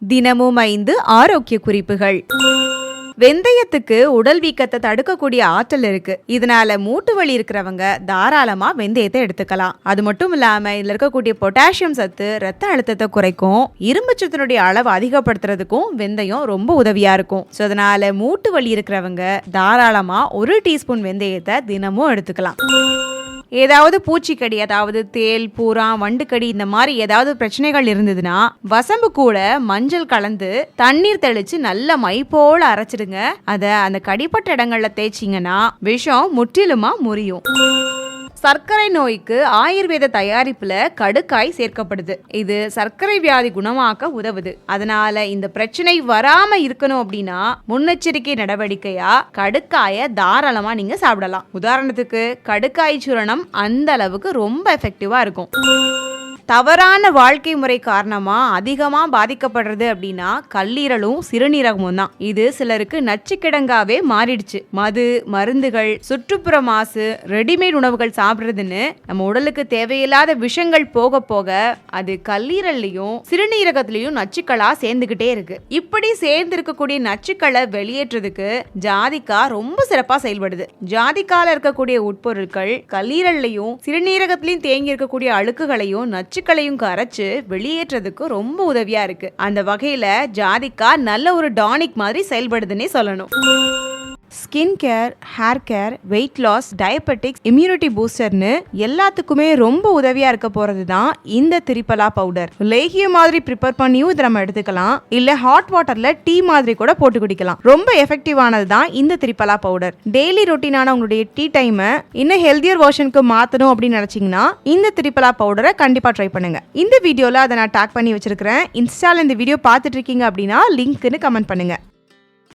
தினமும் 5 ஆரோக்கிய குறிப்புகள். வெந்தயத்துக்கு உடல் வீக்கத்தை தடுக்கக்கூடிய ஆற்றல் இருக்கு. இதனால மூட்டு வலி இருக்கிறவங்க தாராளமா வெந்தயத்தை எடுத்துக்கலாம். அது மட்டும் இல்லாம இதுல இருக்கக்கூடிய பொட்டாசியம் சத்து ரத்த அழுத்தத்தை குறைக்கும். இரும்பு சத்தினுடைய அளவு அதிகப்படுத்துறதுக்கும் வெந்தயம் ரொம்ப உதவியா இருக்கும். அதனால மூட்டு வலி இருக்கிறவங்க தாராளமா 1 டீஸ்பூன் வெந்தயத்தை தினமும் எடுத்துக்கலாம். ஏதாவது பூச்சிக்கடி, அதாவது தேல், பூரா, வண்டுக்கடி இந்த மாதிரி ஏதாவது பிரச்சனைகள் இருந்ததுன்னா வசம்பு கூட மஞ்சள் கலந்து தண்ணீர் தெளிச்சு நல்ல மை போல அரைச்சிடுங்க. அத அந்த கடிப்பட்ட இடங்கள்ல தேய்ச்சிங்கன்னா விஷம் முற்றிலுமா முறியும். சர்க்கரை நோய்க்கு ஆயுர்வேத தயாரிப்புல கடுக்காய் சேர்க்கப்படுது. இது சர்க்கரை வியாதி குணமாக்க உதவுது. அதனால இந்த பிரச்சனை வராம இருக்கணும் அப்படின்னா முன்னெச்சரிக்கை நடவடிக்கையா கடுக்காய தாராளமா நீங்க சாப்பிடலாம். உதாரணத்துக்கு கடுக்காய் சூரணம் அந்த அளவுக்கு ரொம்ப எஃபெக்டிவா இருக்கும். தவறான வாழ்க்கை முறை காரணமா அதிகமா பாதிக்கப்படுறது அப்படின்னா கல்லீரலும் சிறுநீரகமும் தான். இது சிலருக்கு நச்சுக்கிடங்காவே மாறிடுச்சு. மது, மருந்துகள், சுற்றுப்புற மாசு, ரெடிமேட் உணவுகள் சாப்பிடுறதுன்னு நம்ம உடலுக்கு தேவையில்லாத விஷங்கள் போக போக அது கல்லீரல்லையும் சிறுநீரகத்திலையும் நச்சுக்களா சேர்ந்துகிட்டே இருக்கு. இப்படி சேர்ந்து இருக்கக்கூடிய நச்சுக்களை வெளியேற்றதுக்கு ஜாதிக்காய் ரொம்ப சிறப்பா செயல்படுது. ஜாதிக்கால இருக்கக்கூடிய உட்பொருட்கள் கல்லீரல்லையும் சிறுநீரகத்திலையும் தேங்கி இருக்கக்கூடிய அழுக்குகளையும் நச்சுக்களையும் கரைச்சு வெளியேற்றதுக்கு ரொம்ப உதவியா இருக்கு. அந்த வகையில ஜாதிக்காய் நல்ல ஒரு டானிக் மாதிரி செயல்படுதுன்னே சொல்லணும். Skin care, hair care, weight loss, diabetics, immunity பூஸ்டர்னு எல்லாத்துக்குமே ரொம்ப உதவியா இருக்க போறது தான் இந்த திரிபலா பவுடர். லேகியம் மாதிரி ப்ரிப்பேர் பண்ணியும் இதை நம்ம எடுத்துக்கலாம். இல்ல ஹாட் வாட்டர்ல டீ மாதிரி கூட போட்டு குடிக்கலாம். ரொம்ப எஃபெக்டிவானது தான் இந்த திரிபலா பவுடர். டெய்லி ரொட்டீனான உங்களுடைய டீ டைமை இன்னும் ஹெல்தியர் வெர்ஷனுக்கு மாத்தணும் அப்படின்னு நினைச்சீங்கன்னா இந்த திரிபலா பவுடரை கண்டிப்பா ட்ரை பண்ணுங்க. இந்த வீடியோல அதை நான் டேக் பண்ணி வச்சிருக்கிறேன். இன்ஸ்டால இந்த வீடியோ பார்த்துட்டு இருக்கீங்க அப்படின்னா லிங்க்னு கமெண்ட் பண்ணுங்க.